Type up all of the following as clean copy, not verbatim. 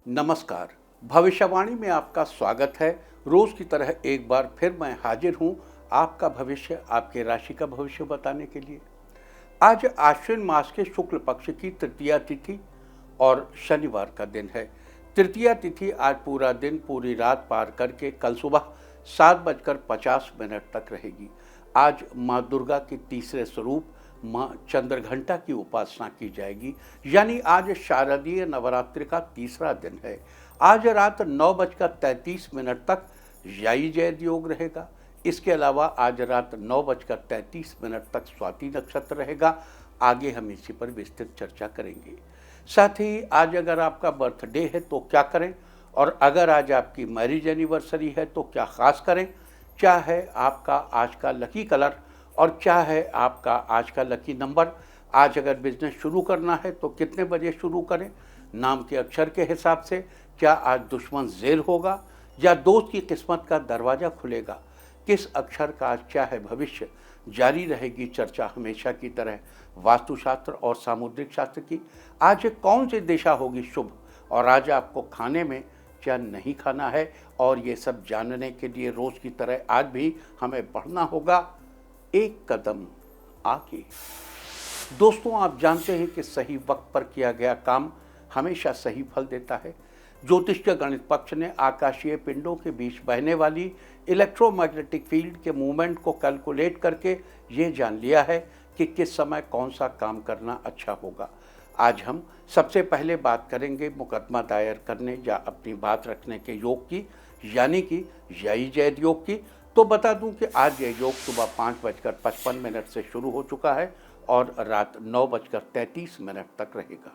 नमस्कार। भविष्यवाणी में आपका स्वागत है। रोज की तरह एक बार फिर मैं हाजिर हूं आपका भविष्य, आपके राशि का भविष्य बताने के लिए। आज आश्विन मास के शुक्ल पक्ष की तृतीया तिथि और शनिवार का दिन है। तृतीया तिथि आज पूरा दिन, पूरी रात पार करके कल सुबह 7:50 तक रहेगी। आज माँ दुर्गा के तीसरे स्वरूप माँ चंद्रघंटा की उपासना की जाएगी, यानी आज शारदीय नवरात्रि का तीसरा दिन है। आज रात 9:33 तक याई जैद योग रहेगा। इसके अलावा आज रात 9:33 तक स्वाति नक्षत्र रहेगा। आगे हम इसी पर विस्तृत चर्चा करेंगे। साथ ही आज अगर आपका बर्थडे है तो क्या करें, और अगर आज आपकी मैरिज एनिवर्सरी है तो क्या खास करें, क्या है आपका आज का लकी कलर और क्या है आपका आज का लकी नंबर। आज अगर बिजनेस शुरू करना है तो कितने बजे शुरू करें, नाम के अक्षर के हिसाब से क्या आज दुश्मन ज़ेर होगा या दोस्त की किस्मत का दरवाज़ा खुलेगा, किस अक्षर का आज क्या है भविष्य। जारी रहेगी चर्चा हमेशा की तरह वास्तुशास्त्र और सामुद्रिक शास्त्र की। आज कौन सी दिशा होगी शुभ और आज आपको खाने में क्या नहीं खाना है, और ये सब जानने के लिए रोज़ की तरह आज भी हमें बढ़ना होगा एक कदम आगे। दोस्तों, आप जानते हैं कि सही वक्त पर किया गया काम हमेशा सही फल देता है। ज्योतिष के गणित पक्ष ने आकाशीय पिंडों के बीच बहने वाली इलेक्ट्रोमैग्नेटिक फील्ड के मूवमेंट को कैलकुलेट करके ये जान लिया है कि किस समय कौन सा काम करना अच्छा होगा। आज हम सबसे पहले बात करेंगे मुकदमा दायर करने या अपनी बात रखने के योग की, यानी कि याई जैद योग की। तो बता दूं कि आज यह योग सुबह 5:55 से शुरू हो चुका है और रात 9:33 तक रहेगा।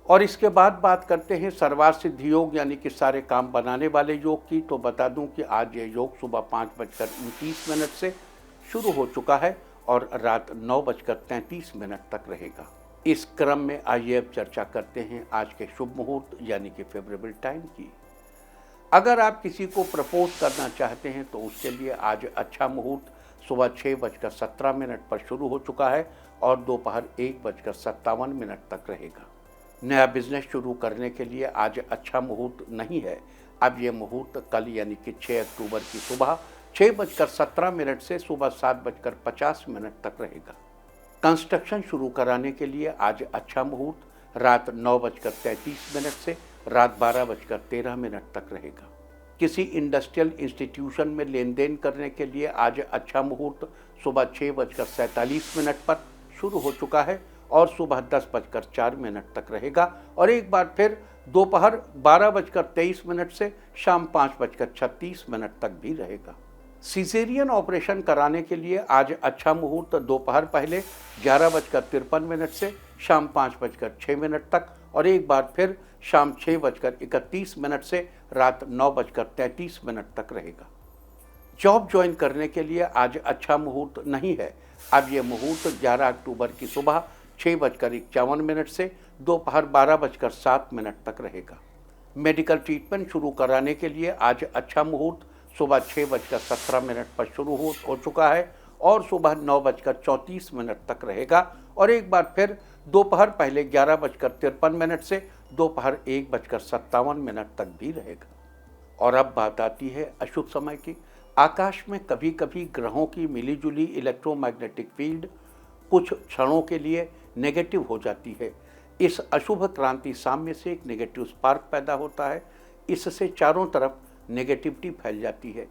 और इसके बाद बात करते हैं सर्वार्थ सिद्धि योग, यानी कि सारे काम बनाने वाले योग की। तो बता दूं कि आज यह योग सुबह 5:29 से शुरू हो चुका है और रात 9:33 तक रहेगा। इस क्रम में आइए अब चर्चा करते हैं आज के शुभ मुहूर्त यानी कि फेवरेबल टाइम की। अगर आप किसी को प्रपोज करना चाहते हैं तो उसके लिए आज अच्छा मुहूर्त सुबह 6:17 पर शुरू हो चुका है और दोपहर 1:57 तक रहेगा। नया बिजनेस शुरू करने के लिए आज अच्छा मुहूर्त नहीं है। अब ये मुहूर्त कल यानी कि 6 अक्टूबर की सुबह 6:17 से सुबह 7:50 तक रहेगा। कंस्ट्रक्शन शुरू कराने के लिए आज अच्छा मुहूर्त रात 9:33 से रात 12:13 तक रहेगा। किसी इंडस्ट्रियल इंस्टीट्यूशन में लेन देन करने के लिए आज अच्छा मुहूर्त सुबह 6:47 पर शुरू हो चुका है और सुबह 10:04 तक रहेगा और एक बार फिर दोपहर 12:23 से शाम 5:36 तक भी रहेगा। सिजेरियन ऑपरेशन कराने के लिए आज अच्छा मुहूर्त दोपहर पहले 11:53 से शाम 5:06 तक और एक बार फिर शाम 6:31 से रात 9:33 तक रहेगा। जॉब ज्वाइन करने के लिए आज अच्छा मुहूर्त नहीं है। अब ये मुहूर्त 11 अक्टूबर की सुबह 6:51 से दोपहर 12:07 तक रहेगा। मेडिकल ट्रीटमेंट शुरू कराने के लिए आज अच्छा मुहूर्त सुबह 6:17 पर शुरू हो चुका है और सुबह 9:34 तक रहेगा और एक बार फिर दोपहर पहले 11:53 से दोपहर 1:57 तक भी रहेगा। और अब बात आती है अशुभ समय की। आकाश में कभी कभी ग्रहों की मिलीजुली इलेक्ट्रोमैग्नेटिक फील्ड कुछ क्षणों के लिए नेगेटिव हो जाती है। इस अशुभ क्रांति साम्य से एक नेगेटिव स्पार्क पैदा होता है। इससे चारों तरफ नेगेटिविटी फैल जाती है।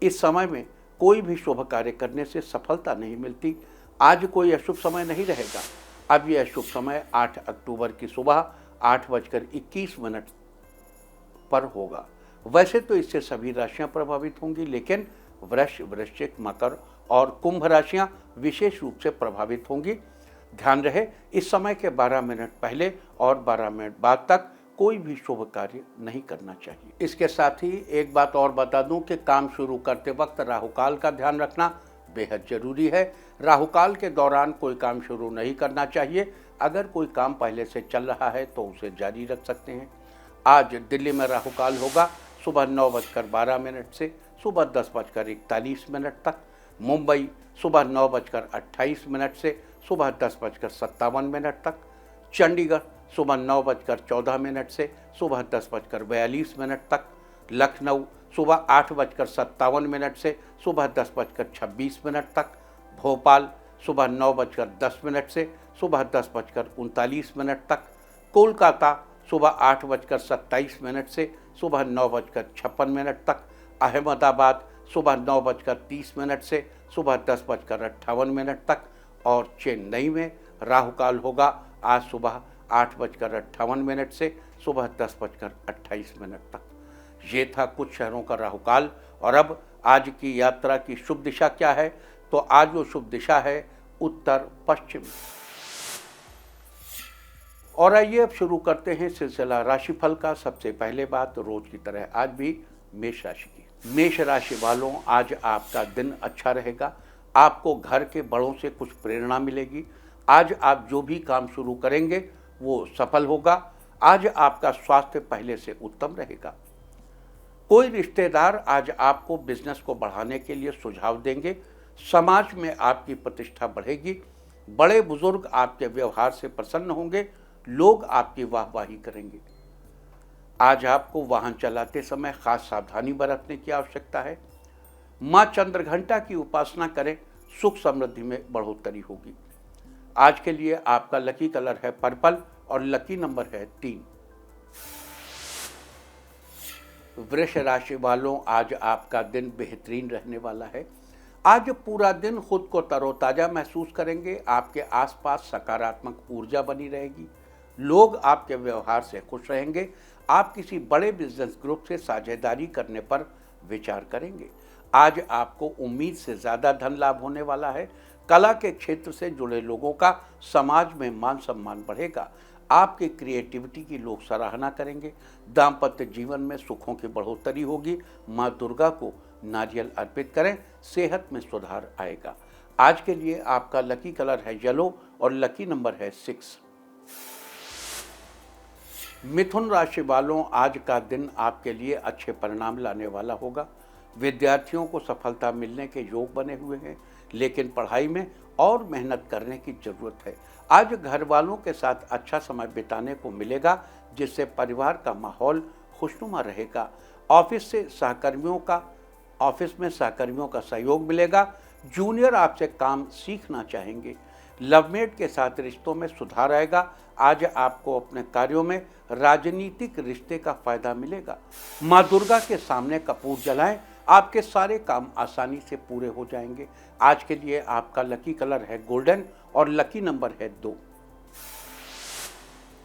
इस समय में कोई भी शुभ कार्य करने से सफलता नहीं मिलती। आज कोई अशुभ समय नहीं रहेगा। अब यह शुभ समय 8 अक्टूबर की सुबह 8:21 पर होगा। वैसे तो इससे सभी राशियां प्रभावित होंगी, लेकिन वृष, वृश्चिक, मकर और कुंभ राशियां विशेष रूप से प्रभावित होंगी। ध्यान रहे, इस समय के 12 मिनट पहले और 12 मिनट बाद तक कोई भी शुभ कार्य नहीं करना चाहिए। इसके साथ ही एक बात और बता दूं कि काम शुरू करते वक्त राहुकाल का ध्यान रखना बेहद जरूरी है। राहुकाल के दौरान कोई काम शुरू नहीं करना चाहिए। अगर कोई काम पहले से चल रहा है तो उसे जारी रख सकते हैं। आज दिल्ली में राहुकाल होगा सुबह 9:12 से सुबह 10:41 तक। मुंबई सुबह 9:28 से सुबह 10:57 तक। चंडीगढ़ सुबह 9:14 से सुबह 10:42 तक, लखनऊ सुबह 8:57 से सुबह 10:26 तक, भोपाल सुबह 9:10 से सुबह 10:39 तक, कोलकाता सुबह 8:27 से सुबह 9:56 तक, अहमदाबाद सुबह 9:30 से सुबह 10:58 तक और चेन्नई में राहु काल होगा आज सुबह 8:58 से सुबह 10:28 तक। ये था कुछ शहरों का राहु काल। और अब आज की यात्रा की शुभ दिशा क्या है? तो आज वो शुभ दिशा है उत्तर पश्चिम। और आइए अब शुरू करते हैं सिलसिला राशिफल का। सबसे पहले बात रोज की तरह आज भी मेष राशि की। मेष राशि वालों, आज आपका दिन अच्छा रहेगा। आपको घर के बड़ों से कुछ प्रेरणा मिलेगी। आज आप जो भी काम शुरू करेंगे वो सफल होगा। आज आपका स्वास्थ्य पहले से उत्तम रहेगा। कोई रिश्तेदार आज आपको बिजनेस को बढ़ाने के लिए सुझाव देंगे। समाज में आपकी प्रतिष्ठा बढ़ेगी। बड़े बुजुर्ग आपके व्यवहार से प्रसन्न होंगे। लोग आपकी वाहवाही करेंगे। आज आपको वाहन चलाते समय खास सावधानी बरतने की आवश्यकता है। मां चंद्रघंटा की उपासना करें, सुख समृद्धि में बढ़ोतरी होगी। आज के लिए आपका लकी कलर है पर्पल और लकी नंबर है 3। वृष राशि वालों, आज आपका दिन बेहतरीन रहने वाला है। आज पूरा दिन खुद को तरोताजा महसूस करेंगे। आपके आसपास सकारात्मक ऊर्जा बनी रहेगी। लोग आपके व्यवहार से खुश रहेंगे। आप किसी बड़े बिजनेस ग्रुप से साझेदारी करने पर विचार करेंगे। आज आपको उम्मीद से ज़्यादा धन लाभ होने वाला है। कला के क्षेत्र से जुड़े लोगों का समाज में मान सम्मान बढ़ेगा। आपकी क्रिएटिविटी की लोग सराहना करेंगे। दाम्पत्य जीवन में सुखों की बढ़ोतरी होगी। माँ दुर्गा को नारियल अर्पित करें, सेहत में सुधार आएगा। आज के लिए आपका लकी कलर है येलो और लकी नंबर है 6। मिथुन राशि वालों, आज का दिन आपके लिए अच्छे परिणाम लाने वाला होगा। विद्यार्थियों को सफलता मिलने के योग बने हुए हैं, लेकिन पढ़ाई में और मेहनत करने की जरूरत है। आज घर वालों के साथ अच्छा समय बिताने को मिलेगा, जिससे परिवार का माहौल खुशनुमा रहेगा। ऑफिस में सहकर्मियों का सहयोग मिलेगा। जूनियर आपसे काम सीखना चाहेंगे। लवमेट के साथ रिश्तों में सुधार आएगा। आज आपको अपने कार्यों में राजनीतिक रिश्ते का फायदा मिलेगा। माँ दुर्गा के सामने कपूर जलाएं, आपके सारे काम आसानी से पूरे हो जाएंगे। आज के लिए आपका लकी कलर है गोल्डन और लकी नंबर है 2।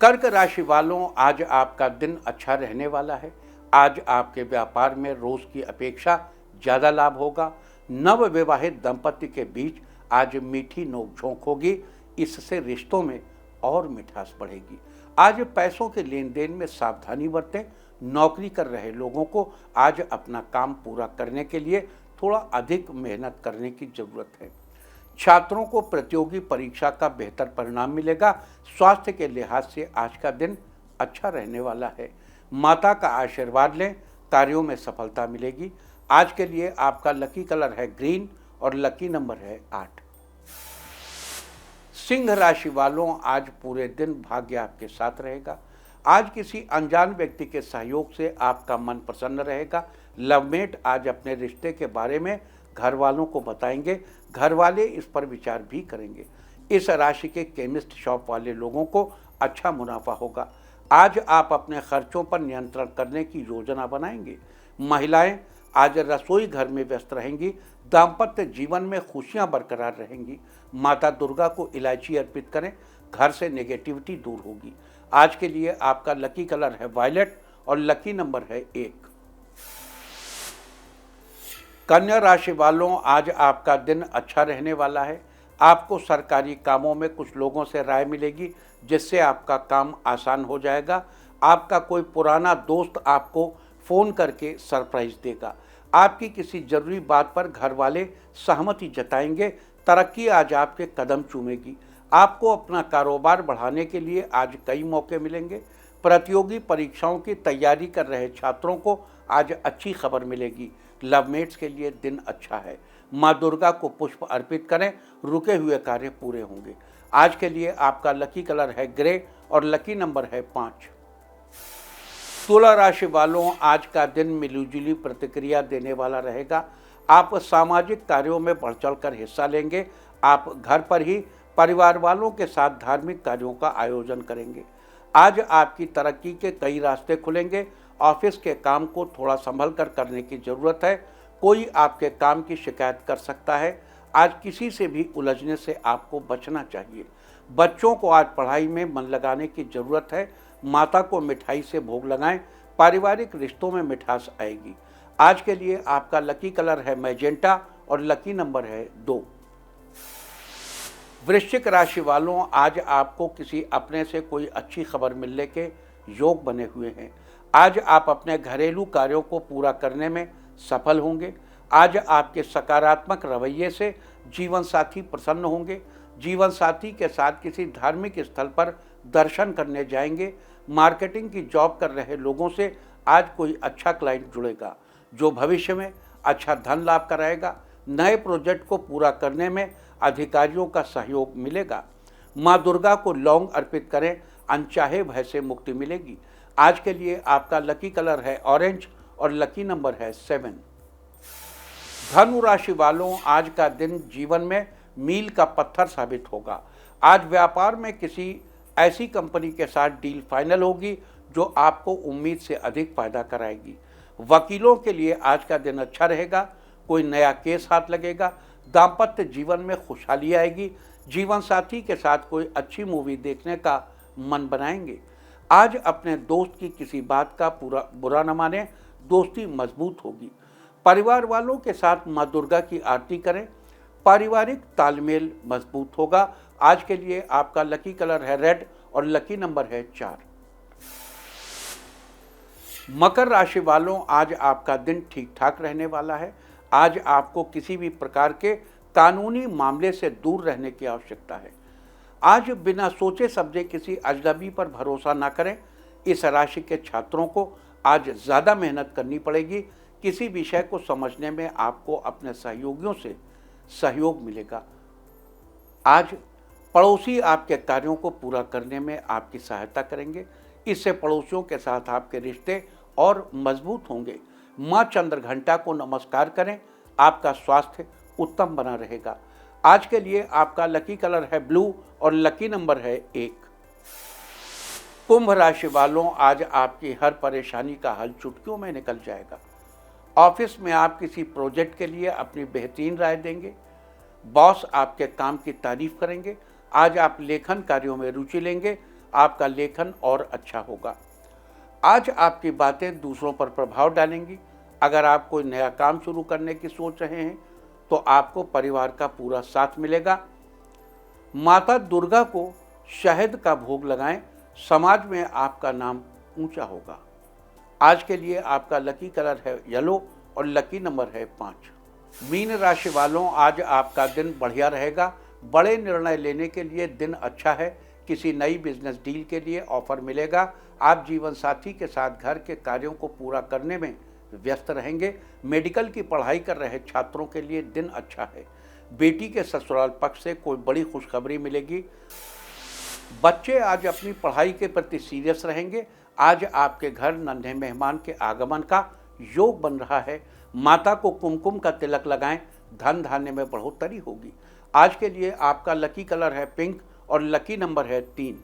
कर्क राशि वालों, आज आपका दिन अच्छा रहने वाला है। आज आपके व्यापार में रोज की अपेक्षा ज़्यादा लाभ होगा। नव विवाहित दंपति के बीच आज मीठी नोकझोंक होगी। इससे रिश्तों में और मिठास बढ़ेगी। आज पैसों के लेन देन में सावधानी बरतें। नौकरी कर रहे लोगों को आज अपना काम पूरा करने के लिए थोड़ा अधिक मेहनत करने की जरूरत है। छात्रों को प्रतियोगी परीक्षा का बेहतर परिणाम मिलेगा। स्वास्थ्य के लिहाज से आज का दिन अच्छा रहने वाला है। माता का आशीर्वाद लें, कार्यों में सफलता मिलेगी। आज के लिए आपका लकी कलर है ग्रीन और लकी नंबर है 8। सिंह राशि वालों, आज पूरे दिन भाग्य आपके साथ रहेगा। आज किसी अनजान व्यक्ति के सहयोग से आपका मन प्रसन्न रहेगा। लवमेट आज अपने रिश्ते के बारे में घर वालों को बताएंगे। घर वाले इस पर विचार भी करेंगे। इस राशि के केमिस्ट शॉप वाले लोगों को अच्छा मुनाफा होगा। आज आप अपने खर्चों पर नियंत्रण करने की योजना बनाएंगे। महिलाएं आज रसोई घर में व्यस्त रहेंगी। दाम्पत्य जीवन में खुशियां बरकरार रहेंगी। माता दुर्गा को इलायची अर्पित करें, घर से नेगेटिविटी दूर होगी। आज के लिए आपका लकी कलर है वायलेट और लकी नंबर है 1। कन्या राशि वालों, आज आपका दिन अच्छा रहने वाला है। आपको सरकारी कामों में कुछ लोगों से राय मिलेगी, जिससे आपका काम आसान हो जाएगा। आपका कोई पुराना दोस्त आपको फ़ोन करके सरप्राइज देगा। आपकी किसी जरूरी बात पर घर वाले सहमति जताएंगे। तरक्की आज आपके कदम चूमेगी। आपको अपना कारोबार बढ़ाने के लिए आज कई मौके मिलेंगे। प्रतियोगी परीक्षाओं की तैयारी कर रहे छात्रों को आज अच्छी खबर मिलेगी। लवमेट्स के लिए दिन अच्छा है। माँ दुर्गा को पुष्प अर्पित करें, रुके हुए कार्य पूरे होंगे। आज के लिए आपका लकी कलर है ग्रे और लकी नंबर है 5। तुला राशि वालों, आज का दिन मिलीजुली प्रतिक्रिया देने वाला रहेगा। आप सामाजिक कार्यों में बढ़ चढ़कर हिस्सा लेंगे। आप घर पर ही परिवार वालों के साथ धार्मिक कार्यों का आयोजन करेंगे। आज आपकी तरक्की के कई रास्ते खुलेंगे। ऑफिस के काम को थोड़ा संभल कर करने की ज़रूरत है। कोई आपके काम की शिकायत कर सकता है। आज किसी से भी उलझने से आपको बचना चाहिए। बच्चों को आज पढ़ाई में मन लगाने की ज़रूरत है। माता को मिठाई से भोग लगाएं। पारिवारिक रिश्तों में मिठास आएगी। आज के लिए आपका लकी कलर है मैजेंटा और लकी नंबर है 2। वृश्चिक राशि वालों, आज आपको किसी अपने से कोई अच्छी खबर मिलने के योग बने हुए हैं। आज आप अपने घरेलू कार्यों को पूरा करने में सफल होंगे। आज आपके सकारात्मक रवैये से जीवन साथी प्रसन्न होंगे। जीवन साथी के साथ किसी धार्मिक स्थल पर दर्शन करने जाएंगे। मार्केटिंग की जॉब कर रहे लोगों से आज कोई अच्छा क्लाइंट जुड़ेगा जो भविष्य में अच्छा धन लाभ कराएगा। नए प्रोजेक्ट को पूरा करने में अधिकारियों का सहयोग मिलेगा। माँ दुर्गा को लौंग अर्पित करें, अनचाहे भय से मुक्ति मिलेगी। आज के लिए आपका लकी कलर है ऑरेंज और लकी नंबर है 7। धनु राशि वालों, आज का दिन जीवन में मील का पत्थर साबित होगा। आज व्यापार में किसी ऐसी कंपनी के साथ डील फाइनल होगी जो आपको उम्मीद से अधिक फायदा कराएगी। वकीलों के लिए आज का दिन अच्छा रहेगा। कोई नया केस हाथ लगेगा। दाम्पत्य जीवन में खुशहाली आएगी। जीवन साथी के साथ कोई अच्छी मूवी देखने का मन बनाएंगे। आज अपने दोस्त की किसी बात का बुरा न माने, दोस्ती मजबूत होगी। परिवार वालों के साथ माँ दुर्गा की आरती करें। पारिवारिक तालमेल मजबूत होगा। आज के लिए आपका लकी कलर है रेड और लकी नंबर है 4। मकर राशि वालों, आज आपका दिन ठीक ठाक रहने वाला है। आज आपको किसी भी प्रकार के कानूनी मामले से दूर रहने की आवश्यकता है। आज बिना सोचे समझे किसी अजनबी पर भरोसा ना करें। इस राशि के छात्रों को आज ज़्यादा मेहनत करनी पड़ेगी। किसी विषय को समझने में आपको अपने सहयोगियों से सहयोग मिलेगा। आज पड़ोसी आपके कार्यों को पूरा करने में आपकी सहायता करेंगे। इससे पड़ोसियों के साथ आपके रिश्ते और मजबूत होंगे। माँ चंद्रघंटा को नमस्कार करें। आपका स्वास्थ्य उत्तम बना रहेगा। आज के लिए आपका लकी कलर है ब्लू और लकी नंबर है 1। कुंभ राशि वालों, आज आपकी हर परेशानी का हल चुटकियों में निकल जाएगा। ऑफिस में आप किसी प्रोजेक्ट के लिए अपनी बेहतरीन राय देंगे। बॉस आपके काम की तारीफ करेंगे। आज आप लेखन कार्यों में रुचि लेंगे। आपका लेखन और अच्छा होगा। आज आपकी बातें दूसरों पर प्रभाव डालेंगी। अगर आप कोई नया काम शुरू करने की सोच रहे हैं तो आपको परिवार का पूरा साथ मिलेगा। माता दुर्गा को शहद का भोग लगाएं। समाज में आपका नाम ऊंचा होगा। आज के लिए आपका लकी कलर है येलो और लकी नंबर है 5। मीन राशि वालों, आज आपका दिन बढ़िया रहेगा। बड़े निर्णय लेने के लिए दिन अच्छा है। किसी नई बिजनेस डील के लिए ऑफर मिलेगा। आप जीवन साथी के साथ घर के कार्यों को पूरा करने में व्यस्त रहेंगे। मेडिकल की पढ़ाई कर रहे छात्रों के लिए दिन अच्छा है। बेटी के ससुराल पक्ष से कोई बड़ी खुशखबरी मिलेगी। बच्चे आज अपनी पढ़ाई के प्रति सीरियस रहेंगे। आज आपके घर नन्हे मेहमान के आगमन का योग बन रहा है। माता को कुमकुम का तिलक लगाएं। धन धान्य में बढ़ोतरी होगी। आज के लिए आपका लकी कलर है पिंक और लकी नंबर है 3।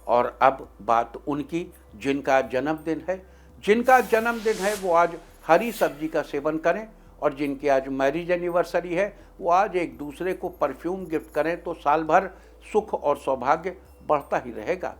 और अब बात उनकी जिनका जन्मदिन है। जिनका जन्मदिन है वो आज हरी सब्जी का सेवन करें। और जिनकी आज मैरिज एनिवर्सरी है वो आज एक दूसरे को परफ्यूम गिफ्ट करें तो साल भर सुख और सौभाग्य बढ़ता ही रहेगा।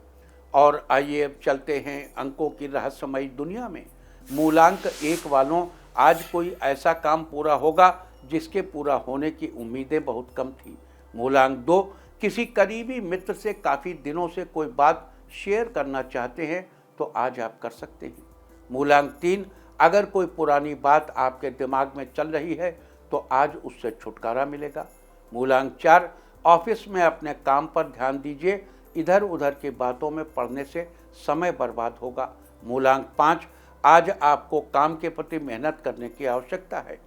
और आइए अब चलते हैं अंकों की रहस्यमयी दुनिया में। मूलांक 1 वालों, आज कोई ऐसा काम पूरा होगा जिसके पूरा होने की उम्मीदें बहुत कम थी। मूलांक 2, किसी करीबी मित्र से काफ़ी दिनों से कोई बात शेयर करना चाहते हैं तो आज आप कर सकते हैं। मूलांक 3, अगर कोई पुरानी बात आपके दिमाग में चल रही है तो आज उससे छुटकारा मिलेगा। मूलांक 4, ऑफिस में अपने काम पर ध्यान दीजिए। इधर उधर की बातों में पड़ने से समय बर्बाद होगा। मूलांक 5, आज आपको काम के प्रति मेहनत करने की आवश्यकता है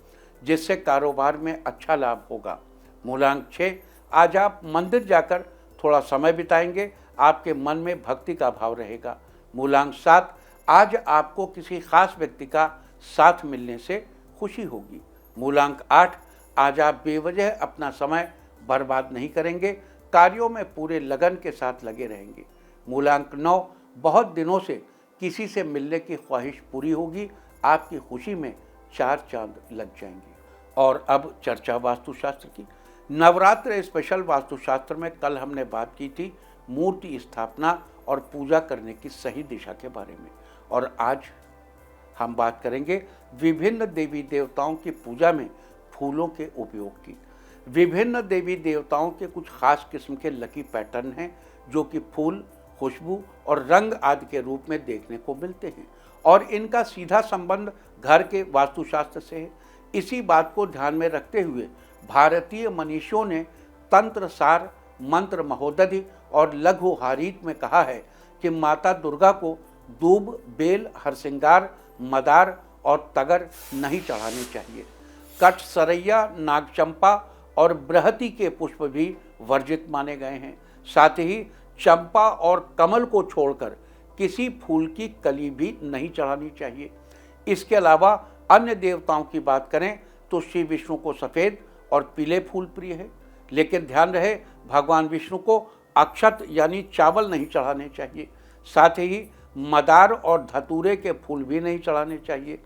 जिससे कारोबार में अच्छा लाभ होगा। मूलांक 6, आज आप मंदिर जाकर थोड़ा समय बिताएंगे, आपके मन में भक्ति का भाव रहेगा। मूलांक 7, आज आपको किसी खास व्यक्ति का साथ मिलने से खुशी होगी। मूलांक 8, आज आप बेवजह अपना समय बर्बाद नहीं करेंगे, कार्यों में पूरे लगन के साथ लगे रहेंगे। मूलांक 9, बहुत दिनों से किसी से मिलने की ख्वाहिश पूरी होगी, आपकी खुशी में 4 चांद लग जाएंगे। और अब चर्चा वास्तुशास्त्र की। नवरात्र स्पेशल वास्तुशास्त्र में कल हमने बात की थी मूर्ति स्थापना और पूजा करने की सही दिशा के बारे में, और आज हम बात करेंगे विभिन्न देवी देवताओं की पूजा में फूलों के उपयोग की। विभिन्न देवी देवताओं के कुछ खास किस्म के लकी पैटर्न हैं जो कि फूल, खुशबू और रंग आदि के रूप में देखने को मिलते हैं, और इनका सीधा संबंध घर के वास्तुशास्त्र से है। इसी बात को ध्यान में रखते हुए भारतीय मनीषियों ने तंत्र सार, मंत्र महोदधि और लघु हारीत में कहा है कि माता दुर्गा को दूब, बेल, हरसिंगार, मदार और तगर नहीं चढ़ाने चाहिए। कट, सरैया, नागचंपा और बृहति के पुष्प भी वर्जित माने गए हैं। साथ ही चंपा और कमल को छोड़कर किसी फूल की कली भी नहीं चढ़ानी चाहिए। इसके अलावा अन्य देवताओं की बात करें तो श्री विष्णु को सफ़ेद और पीले फूल प्रिय है, लेकिन ध्यान रहे भगवान विष्णु को अक्षत यानी चावल नहीं चढ़ाने चाहिए। साथ ही मदार और धतूरे के फूल भी नहीं चढ़ाने चाहिए।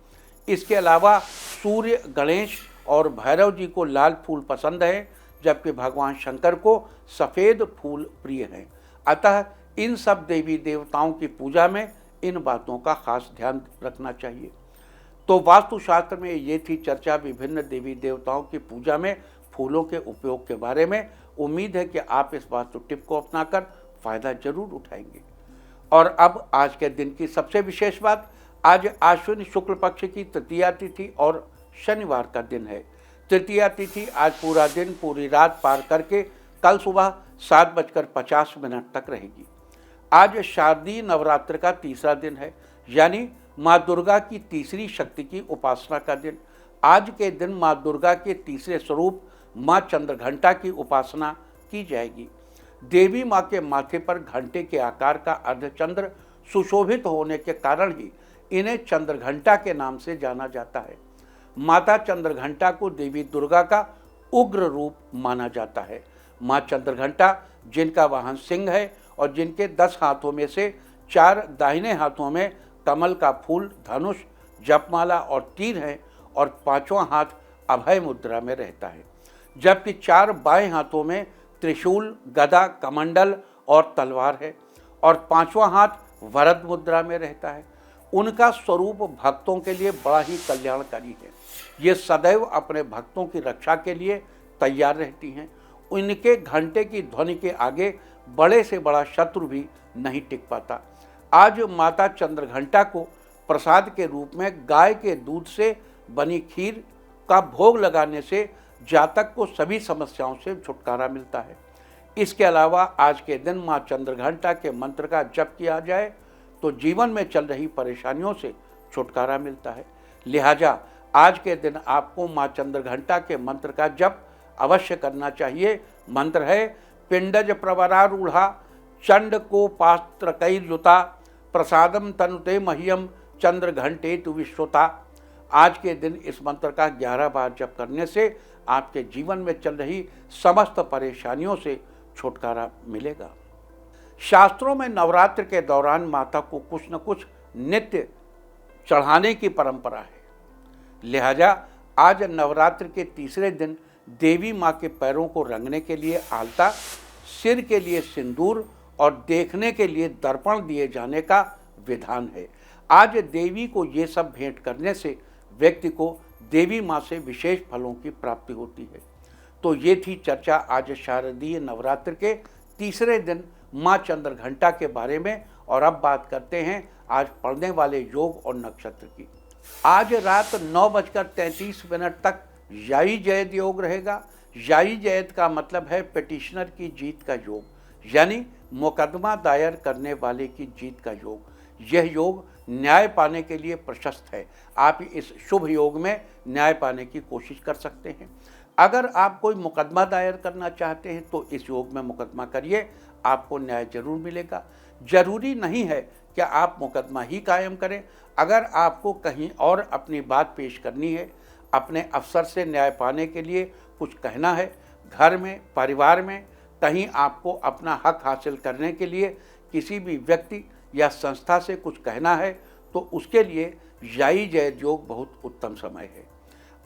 इसके अलावा सूर्य, गणेश और भैरव जी को लाल फूल पसंद है, जबकि भगवान शंकर को सफ़ेद फूल प्रिय हैं। अतः इन सब देवी देवताओं की पूजा में इन बातों का खास ध्यान रखना चाहिए। तो वास्तुशास्त्र में ये थी चर्चा विभिन्न देवी देवताओं की पूजा में फूलों के उपयोग के बारे में। उम्मीद है कि आप इस वास्तु टिप को अपनाकर फ़ायदा जरूर उठाएंगे। और अब आज के दिन की सबसे विशेष बात, आज आश्विन शुक्ल पक्ष की तृतीया तिथि और शनिवार का दिन है। तृतीया तिथि आज पूरा दिन, पूरी रात पार करके कल सुबह 7:50 तक रहेगी। आज शारदीय नवरात्र का तीसरा दिन है, यानी माँ दुर्गा की तीसरी शक्ति की उपासना का दिन। आज के दिन माँ दुर्गा के तीसरे स्वरूप माँ चंद्रघंटा की उपासना की जाएगी। देवी माँ के माथे पर घंटे के आकार का अर्धचंद्र सुशोभित होने के कारण ही इन्हें चंद्रघंटा के नाम से जाना जाता है। माता चंद्रघंटा को देवी दुर्गा का उग्र रूप माना जाता है। माँ चंद्रघंटा, जिनका वाहन सिंह है और जिनके 10 हाथों में से 4 दाहिने हाथों में कमल का फूल, धनुष, जपमाला और तीर है और 5वां हाथ अभय मुद्रा में रहता है, जबकि 4 बाएं हाथों में त्रिशूल, गदा, कमंडल और तलवार है और 5वां हाथ वरद मुद्रा में रहता है। उनका स्वरूप भक्तों के लिए बड़ा ही कल्याणकारी है। ये सदैव अपने भक्तों की रक्षा के लिए तैयार रहती हैं। उनके घंटे की ध्वनि के आगे बड़े से बड़ा शत्रु भी नहीं टिक पाता। आज माता चंद्रघंटा को प्रसाद के रूप में गाय के दूध से बनी खीर का भोग लगाने से जातक को सभी समस्याओं से छुटकारा मिलता है। इसके अलावा आज के दिन माँ चंद्रघंटा के मंत्र का जप किया जाए तो जीवन में चल रही परेशानियों से छुटकारा मिलता है। लिहाजा आज के दिन आपको माँ चंद्रघंटा के मंत्र का जप अवश्य करना चाहिए। मंत्र है, पिंडज प्रवरारूढ़ा चंड को पास्त्र कैर्युता प्रसादम तनुते मह्यम चंद्रघंटे तु विश्वता। आज के दिन इस मंत्र का 11 बार जप करने से आपके जीवन में चल रही समस्त परेशानियों से छुटकारा मिलेगा। शास्त्रों में नवरात्र के दौरान माता को कुछ न कुछ नित्य चढ़ाने की परंपरा है। लिहाजा आज नवरात्र के तीसरे दिन देवी माँ के पैरों को रंगने के लिए आलता, सिर के लिए सिंदूर और देखने के लिए दर्पण दिए जाने का विधान है। आज देवी को ये सब भेंट करने से व्यक्ति को देवी माँ से विशेष फलों की प्राप्ति होती है। तो ये थी चर्चा आज शारदीय नवरात्र के तीसरे दिन माँ चंद्रघंटा के बारे में। और अब बात करते हैं आज पढ़ने वाले योग और नक्षत्र की। आज रात 9:33 तक याई जयद योग रहेगा। याई जयद का मतलब है पिटिशनर की जीत का योग, यानी मुकदमा दायर करने वाले की जीत का योग। यह योग न्याय पाने के लिए प्रशस्त है। आप इस शुभ योग में न्याय पाने की कोशिश कर सकते हैं। अगर आप कोई मुकदमा दायर करना चाहते हैं तो इस योग में मुकदमा करिए, आपको न्याय जरूर मिलेगा। जरूरी नहीं है कि आप मुकदमा ही कायम करें। अगर आपको कहीं और अपनी बात पेश करनी है, अपने अफसर से न्याय पाने के लिए कुछ कहना है, घर में, परिवार में कहीं आपको अपना हक हासिल करने के लिए किसी भी व्यक्ति या संस्था से कुछ कहना है, तो उसके लिए याई जय योग बहुत उत्तम समय है।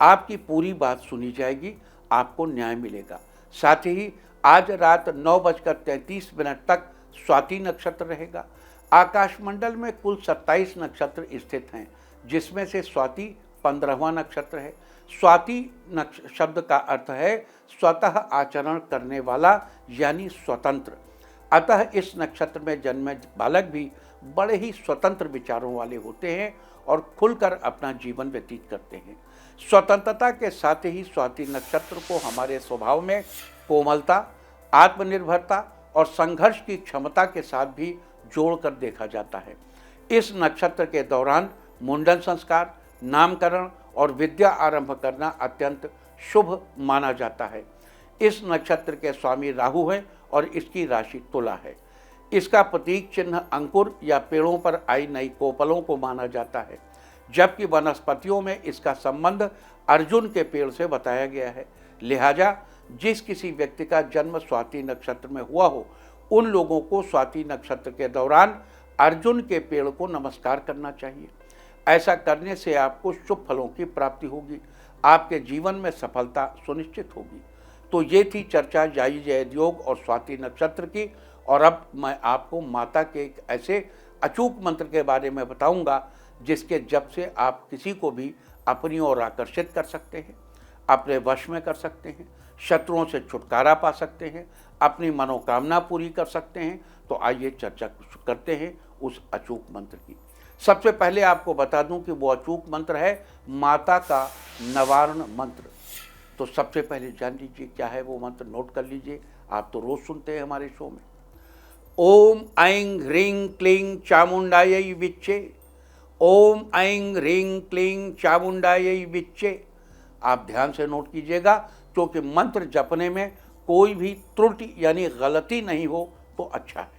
आपकी पूरी बात सुनी जाएगी, आपको न्याय मिलेगा। साथ ही आज रात 9:33 तक स्वाति नक्षत्र रहेगा। आकाशमंडल में कुल 27 नक्षत्र स्थित हैं, जिसमें से स्वाति 15वां नक्षत्र है। स्वाति शब्द का अर्थ है स्वतः आचरण करने वाला, यानी स्वतंत्र। अतः इस नक्षत्र में जन्मे बालक भी बड़े ही स्वतंत्र विचारों वाले होते हैं और खुलकर अपना जीवन व्यतीत करते हैं। स्वतंत्रता के साथ ही स्वाति नक्षत्र को हमारे स्वभाव में कोमलता, आत्मनिर्भरता और संघर्ष की क्षमता के साथ भी जोड़कर देखा जाता है। इस नक्षत्र के दौरान मुंडन संस्कार, नामकरण और विद्या आरंभ करना अत्यंत शुभ माना जाता है। इस नक्षत्र के स्वामी राहु हैं और इसकी राशि तुला है। इसका प्रतीक चिन्ह अंकुर या पेड़ों पर आई नई कोपलों को माना जाता है, जबकि वनस्पतियों में इसका संबंध अर्जुन के पेड़ से बताया गया है। लिहाजा जिस किसी व्यक्ति का जन्म स्वाति नक्षत्र में हुआ हो, उन लोगों को स्वाति नक्षत्र के दौरान अर्जुन के पेड़ को नमस्कार करना चाहिए। ऐसा करने से आपको शुभ फलों की प्राप्ति होगी, आपके जीवन में सफलता सुनिश्चित होगी। तो ये थी चर्चा याई जय योग और स्वाति नक्षत्र की। और अब मैं आपको माता के एक ऐसे अचूक मंत्र के बारे में बताऊंगा, जिसके जप से आप किसी को भी अपनी ओर आकर्षित कर सकते हैं, अपने वश में कर सकते हैं, शत्रुओं से छुटकारा पा सकते हैं, अपनी मनोकामना पूरी कर सकते हैं। तो आइए चर्चा करते हैं उस अचूक मंत्र की। सबसे पहले आपको बता दूं कि वो अचूक मंत्र है माता का नवारण मंत्र। तो सबसे पहले जान लीजिए क्या है वो मंत्र, नोट कर लीजिए, आप तो रोज सुनते हैं हमारे शो में। ओम ऐं ह्रीं क्लीं चामुंडायै विच्चे, ओम ऐं ह्रीं क्लीं चामुंडायै विच्चे। आप ध्यान से नोट कीजिएगा, क्योंकि मंत्र जपने में कोई भी त्रुटि यानी गलती नहीं हो तो अच्छा है।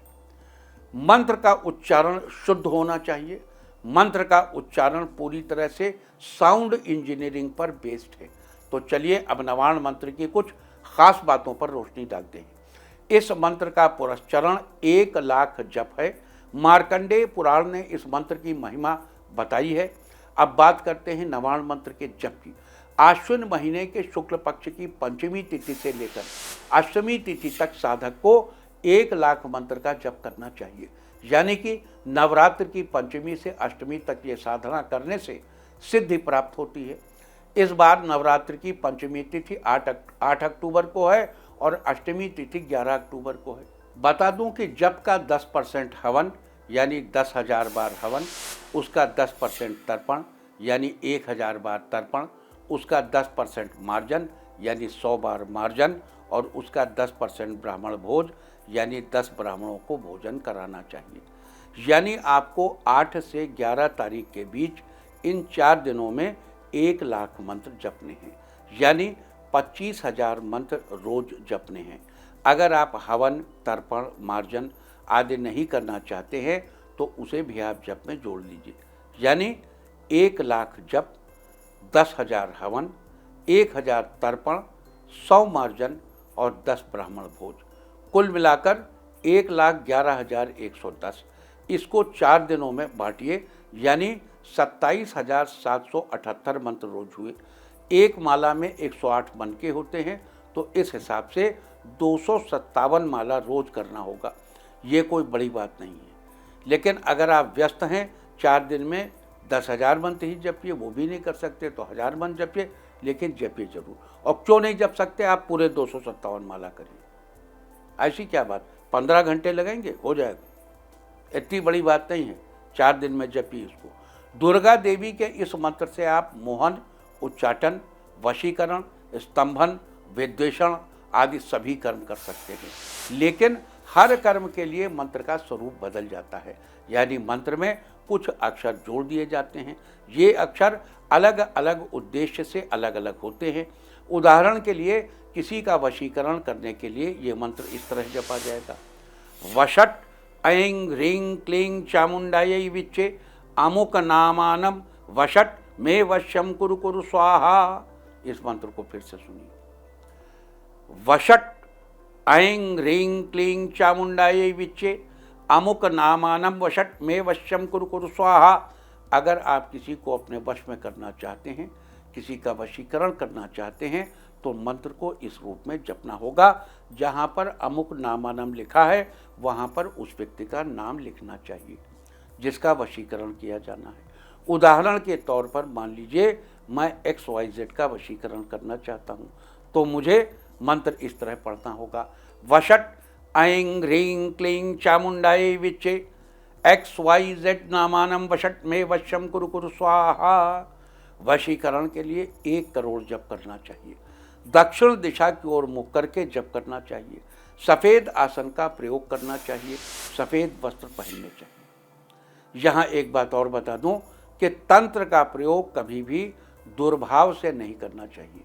मंत्र का उच्चारण शुद्ध होना चाहिए। मंत्र का उच्चारण पूरी तरह से साउंड इंजीनियरिंग पर बेस्ड है। तो चलिए अब नवारण मंत्र की कुछ खास बातों पर रोशनी डालते हैं। इस मंत्र का पुरस्चरण 1,00,000 जप है। मार्कंडेय पुराण ने इस मंत्र की महिमा बताई है। अब बात करते हैं नवारण मंत्र के जप की। आश्विन महीने के शुक्ल पक्ष की पंचमी तिथि से लेकर अष्टमी तिथि तक साधक को 1,00,000 मंत्र का जप करना चाहिए। यानी कि नवरात्र की पंचमी से अष्टमी तक ये साधना करने से सिद्धि प्राप्त होती है। इस बार नवरात्र की पंचमी तिथि 8 अक्टूबर को है और अष्टमी तिथि 11 अक्टूबर को है। बता दूं कि जप का 10% हवन यानी 10,000 बार हवन, उसका 10% तर्पण यानी 1,000 बार तर्पण, उसका 10% मार्जन यानी 100 बार मार्जन और उसका 10% ब्राह्मण भोज यानी 10 ब्राह्मणों को भोजन कराना चाहिए। यानी आपको 8 से 11 तारीख के बीच इन 4 दिनों में 1,00,000 मंत्र जपने हैं, यानी 25,000 मंत्र रोज जपने हैं। अगर आप हवन, तर्पण, मार्जन आदि नहीं करना चाहते हैं तो उसे भी आप जप में जोड़ लीजिए। यानी 1,00,000 जप, 10,000 हवन, 1,000 तर्पण, 100 मार्जन और 10 ब्राह्मण भोज, कुल मिलाकर 1,11,110। इसको 4 दिनों में बांटिए, यानी 27,778 मंत्र रोज हुए। एक माला में 108 मन के होते हैं, तो इस हिसाब से 257 माला रोज करना होगा। ये कोई बड़ी बात नहीं है। लेकिन अगर आप व्यस्त हैं, 4 दिन में 10,000 मंत्र ही जपिए, वो भी नहीं कर सकते तो 1,000 मंत्र जपिए, लेकिन जपिए जरूर। और क्यों नहीं जप सकते, आप पूरे 257 माला करिए। ऐसी क्या बात, 15 घंटे लगेंगे, हो जाएगा, इतनी बड़ी बात नहीं है। 4 दिन में जपिए इसको। दुर्गा देवी के इस मंत्र से आप मोहन, उच्चाटन, वशीकरण, स्तंभन, विद्वेषण आदि सभी कर्म कर सकते हैं। लेकिन हर कर्म के लिए मंत्र का स्वरूप बदल जाता है, यानी मंत्र में कुछ अक्षर जोड़ दिए जाते हैं। ये अक्षर अलग अलग उद्देश्य से अलग अलग होते हैं। उदाहरण के लिए किसी का वशीकरण करने के लिए ये मंत्र इस तरह जपा जाएगा। वषट ऐं ह्रीं क्लीं चामुंडायै विच्चे अमुक नामानम वषट मे वश्यम कुरु कुरु स्वाहा। इस मंत्र को फिर से सुनिए। वषट ऐं ह्रीं क्लीं चामुंडायै विच्चे अमुक नामानम वषट मे वश्यम कुरु कुरु स्वाहा। अगर आप किसी को अपने वश में करना चाहते हैं, किसी का वशीकरण करना चाहते हैं, तो मंत्र को इस रूप में जपना होगा। जहाँ पर अमुक नामानम लिखा है वहाँ पर उस व्यक्ति का नाम लिखना चाहिए जिसका वशीकरण किया जाना है। उदाहरण के तौर पर मान लीजिए मैं XYZ का वशीकरण करना चाहता हूँ, तो मुझे मंत्र इस तरह पढ़ना होगा। वषट ऐं ह्रीं क्लीं चामुंडायै विच्चे XYZ नामानम वषट मे वश्यम कुरु कुरु स्वाहा। वशीकरण के लिए 1 करोड़ जप करना चाहिए। दक्षिण दिशा की ओर मुख करके जप करना चाहिए। सफ़ेद आसन का प्रयोग करना चाहिए। सफ़ेद वस्त्र पहनने चाहिए। यहाँ एक बात और बता दूं कि तंत्र का प्रयोग कभी भी दुर्भाव से नहीं करना चाहिए।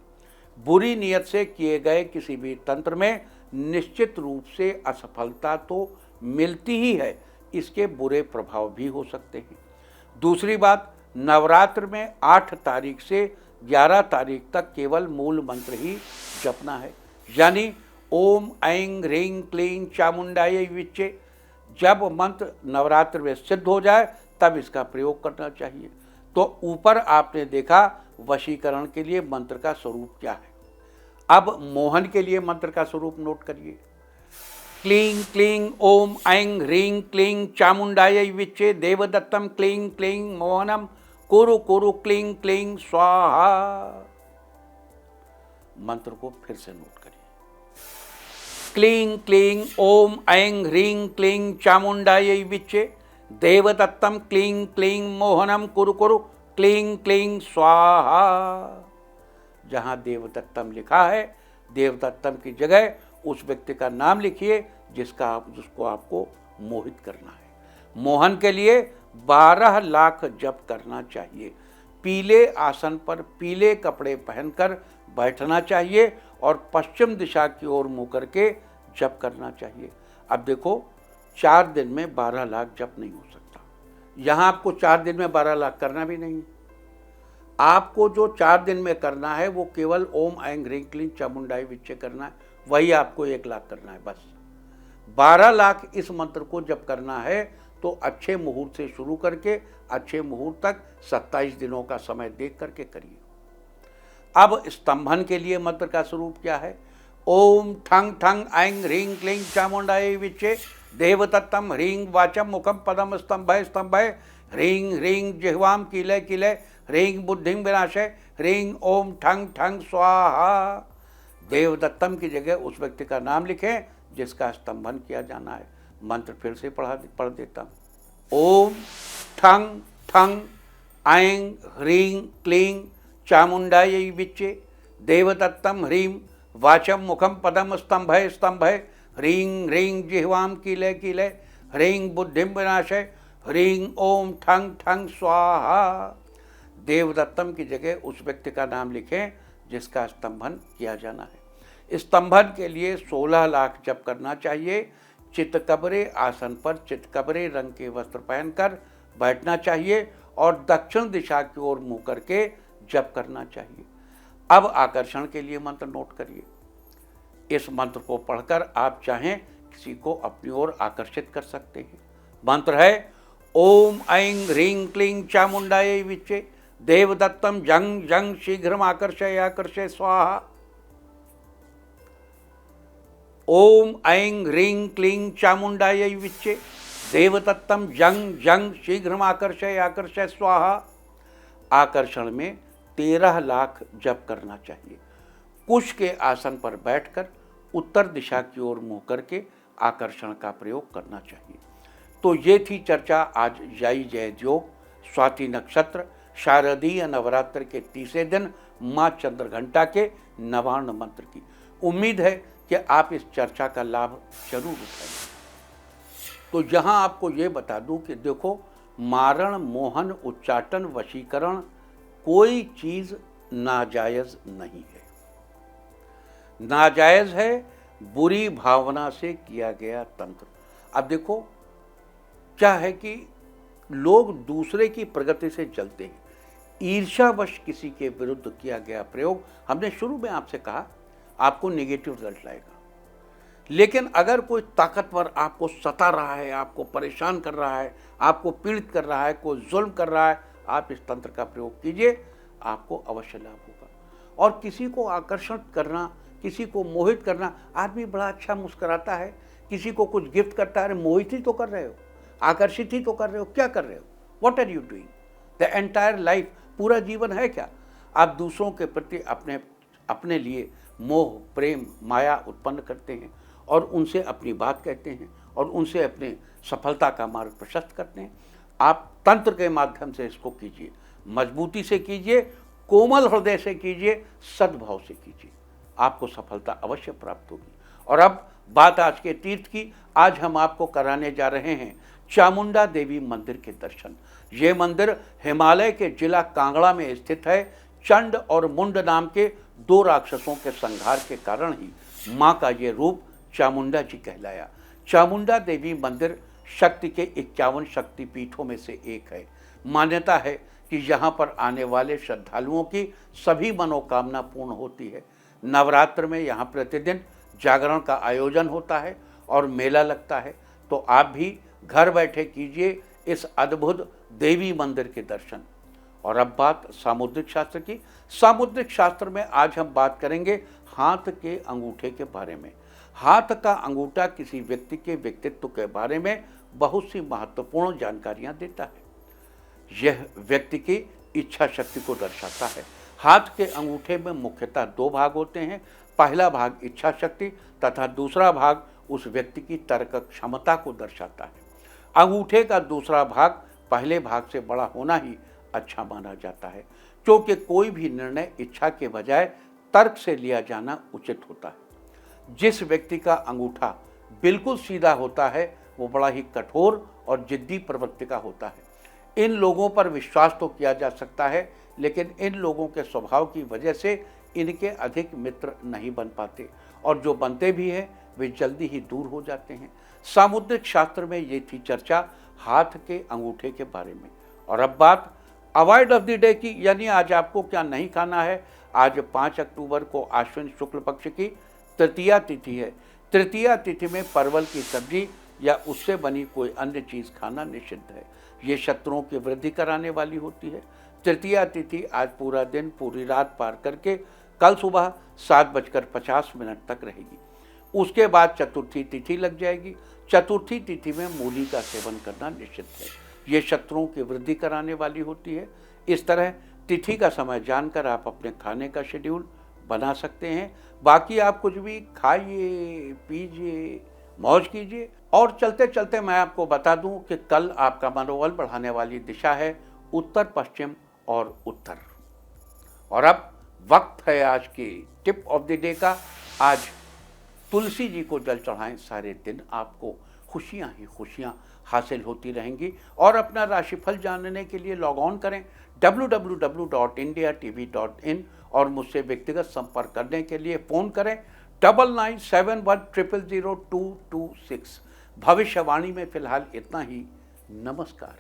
बुरी नीयत से किए गए किसी भी तंत्र में निश्चित रूप से असफलता तो मिलती ही है, इसके बुरे प्रभाव भी हो सकते हैं। दूसरी बात, नवरात्र में 8 तारीख से 11 तारीख तक केवल मूल मंत्र ही जपना है, यानी ओम ऐं ह्रीं क्लीं चामुंडायै विच्चे। जब मंत्र नवरात्र में सिद्ध हो जाए तब इसका प्रयोग करना चाहिए। तो ऊपर आपने देखा वशीकरण के लिए मंत्र का स्वरूप क्या है। अब मोहन के लिए मंत्र का स्वरूप नोट करिए। क्लीं क्लीं ओम ऐं ह्रीं क्लीं चामुंडायै विच्चे देवदत्तम क्लीं क्लीं मोहनम कुरु कुरु क्लीं क्लीं स्वाहा। मंत्र को फिर से नोट करिए। क्लीं क्लीं ओम ऐं ह्रीं क्लीं चामुंडायै विच्चे देवदत्तम क्लीं क्लीं मोहनम कुरु कुरु क्लीं क्लीं स्वाहा। जहाँ देवदत्तम लिखा है, देवदत्तम की जगह उस व्यक्ति का नाम लिखिए जिसको आपको मोहित करना है। मोहन के लिए 12 लाख जप करना चाहिए। पीले आसन पर पीले कपड़े पहनकर बैठना चाहिए और पश्चिम दिशा की ओर मुँह करके जप करना चाहिए। अब देखो 4 दिन में 12 लाख जप नहीं हो सकता। यहाँ आपको 4 दिन में 12 लाख करना भी नहीं। आपको जो 4 दिन में करना है वो केवल ओम ऐं ह्रीं क्लीं चामुंडायै विच्चे करना है, वही आपको 1 लाख करना है बस। 12 लाख इस मंत्र को जब करना है तो अच्छे मुहूर्त से शुरू करके अच्छे मुहूर्त तक 27 दिनों का समय देख करके करिए। अब स्तंभन के लिए मंत्र का स्वरूप क्या है। ओम ठंग ठंग ऐं ह्रीं क्लीं चामुंडायै विच्चे देवदत्तम ह्रीं वाचम मुखम पदम स्तंभय स्तंभय ह्रीं ह्रीं जिह्वाम कीलय कीलय ह्रीं बुद्धिं विनाशय ह्रीं ओम ठंग ठंग स्वाहा। देवदत्तम की जगह उस व्यक्ति का नाम लिखें जिसका स्तंभन किया जाना है। मंत्र फिर से पढ़ देता हूँ। ओम ठंग ठंग ऐं ह्रीं क्लीं चामुंडायै विच्चे देवदत्तम ह्रीं वाचम मुखम पदम स्तंभय स्तंभय ह्रीं ह्रीं जिह्वाम कीलय कीलय ह्रीं बुद्धिं विनाशय ह्रीं ओम ठंग ठंग स्वाहा। देवदत्तम की जगह उस व्यक्ति का नाम लिखें जिसका स्तंभन किया जाना है। स्तंभन के लिए 16 लाख जप करना चाहिए। चितकबरे आसन पर चितकबरे रंग के वस्त्र पहनकर बैठना चाहिए और दक्षिण दिशा की ओर मुँह करके जप करना चाहिए। अब आकर्षण के लिए मंत्र नोट करिए। इस मंत्र को पढ़कर आप चाहें किसी को अपनी ओर आकर्षित कर सकते हैं। मंत्र है ओम ऐं ह्रीं क्लीं चामुंडायै विच्चे देवदत्तम जंग जंग शीघ्रम आकर्षय आकर्षय स्वाहा। ओम ऐं ह्रीं क्लीं चामुंडायै विच्चे देवदत्तम जंग जंग शीघ्रम आकर्षय आकर्षय स्वाहा। आकर्षण में 13 लाख जप करना चाहिए। कुश के आसन पर बैठकर उत्तर दिशा की ओर मुँह करके आकर्षण का प्रयोग करना चाहिए। तो ये थी चर्चा आज जाई जय योग स्वाति नक्षत्र शारदीय नवरात्र के 30वें दिन माँ चंद्रघंटा के नवार्ण मंत्र की। उम्मीद है कि आप इस चर्चा का लाभ जरूर उठाएंगे। तो यहाँ आपको ये बता दूं कि देखो, मारण मोहन उच्चाटन वशीकरण कोई चीज़ नाजायज़ नहीं है। नाजायज़ है, बुरी भावना से किया गया तंत्र। अब देखो क्या है कि लोग दूसरे की प्रगति से जलते हैं। ईर्ष्यावश किसी के विरुद्ध किया गया प्रयोग, हमने शुरू में आपसे कहा, आपको नेगेटिव रिजल्ट लाएगा। लेकिन अगर कोई ताकतवर आपको सता रहा है, आपको परेशान कर रहा है, आपको पीड़ित कर रहा है, कोई जुल्म कर रहा है, आप इस तंत्र का प्रयोग कीजिए, आपको अवश्य लाभ होगा। और किसी को आकर्षण करना, किसी को मोहित करना, आदमी बड़ा अच्छा मुस्कुराता है, किसी को कुछ गिफ्ट करता है, अरे मोहित ही तो कर रहे हो, आकर्षित ही तो कर रहे हो, क्या कर रहे हो, what are you doing? The entire life, पूरा जीवन है क्या? आप दूसरों के प्रति अपने लिए मोह, प्रेम, माया उत्पन्न करते हैं और उनसे अपनी बात कहते हैं और उनसे अपने सफलता का मार्ग प्रशस्त करते हैं। आप तंत्र के माध्यम से इसको कीजिए, मजबूती से कीजिए, कोमल हृदय से कीजिए, सद्भाव से कीजिए, आपको सफलता अवश्य प्राप्त होगी। और अब बात आज के तीर्थ की। आज हम आपको कराने जा रहे हैं चामुंडा देवी मंदिर के दर्शन। ये मंदिर हिमालय के जिला कांगड़ा में स्थित है। चंड और मुंड नाम के दो राक्षसों के संहार के कारण ही मां का ये रूप चामुंडा जी कहलाया। चामुंडा देवी मंदिर शक्ति के 51 शक्तिपीठों में से एक है। मान्यता है कि यहाँ पर आने वाले श्रद्धालुओं की सभी मनोकामना पूर्ण होती है। नवरात्र में यहाँ प्रतिदिन जागरण का आयोजन होता है और मेला लगता है। तो आप भी घर बैठे कीजिए इस अद्भुत देवी मंदिर के दर्शन। और अब बात सामुद्रिक शास्त्र की। सामुद्रिक शास्त्र में आज हम बात करेंगे हाथ के अंगूठे के बारे में। हाथ का अंगूठा किसी व्यक्ति के व्यक्तित्व के बारे में बहुत सी महत्वपूर्ण जानकारियां देता है। यह व्यक्ति की इच्छा शक्ति को दर्शाता है। हाथ के अंगूठे में मुख्यतः दो भाग होते हैं। पहला भाग इच्छा शक्ति तथा दूसरा भाग उस व्यक्ति की तर्क क्षमता को दर्शाता है। अंगूठे का दूसरा भाग पहले भाग से बड़ा होना ही अच्छा माना जाता है, क्योंकि कोई भी निर्णय इच्छा के बजाय तर्क से लिया जाना उचित होता है। जिस व्यक्ति का अंगूठा बिल्कुल सीधा होता है वो बड़ा ही कठोर और जिद्दी प्रवृत्ति का होता है। इन लोगों पर विश्वास तो किया जा सकता है, लेकिन इन लोगों के स्वभाव की वजह से इनके अधिक मित्र नहीं बन पाते और जो बनते भी हैं वे जल्दी ही दूर हो जाते हैं। सामुद्रिक शास्त्र में ये थी चर्चा हाथ के अंगूठे के बारे में। और अब बात अवॉइड ऑफ द डे की, यानी आज आपको क्या नहीं खाना है। आज 5 अक्टूबर को आश्विन शुक्ल पक्ष की तृतीया तिथि है। तृतीया तिथि में परवल की सब्जी या उससे बनी कोई अन्य चीज़ खाना निषिद्ध है। ये शत्रुओं की वृद्धि कराने वाली होती है। तृतीया तिथि आज पूरा दिन पूरी रात पार करके कल सुबह 7:50 तक रहेगी। उसके बाद चतुर्थी तिथि लग जाएगी। चतुर्थी तिथि में मूली का सेवन करना निषिद्ध है। ये शत्रुओं की वृद्धि कराने वाली होती है। इस तरह तिथि का समय जानकर आप अपने खाने का शेड्यूल बना सकते हैं। बाकी आप कुछ भी खाइए, पीजिए, मौज कीजिए। और चलते चलते मैं आपको बता दूं कि कल आपका मनोबल बढ़ाने वाली दिशा है उत्तर, पश्चिम और उत्तर। और अब वक्त है आज की टिप ऑफ द डे का। आज तुलसी जी को जल चढ़ाएं, सारे दिन आपको खुशियां ही खुशियां हासिल होती रहेंगी। और अपना राशिफल जानने के लिए लॉग ऑन करें www.indiatv.in और मुझसे व्यक्तिगत संपर्क करने के लिए फ़ोन करें 9971000226। भविष्यवाणी में फिलहाल इतना ही। नमस्कार।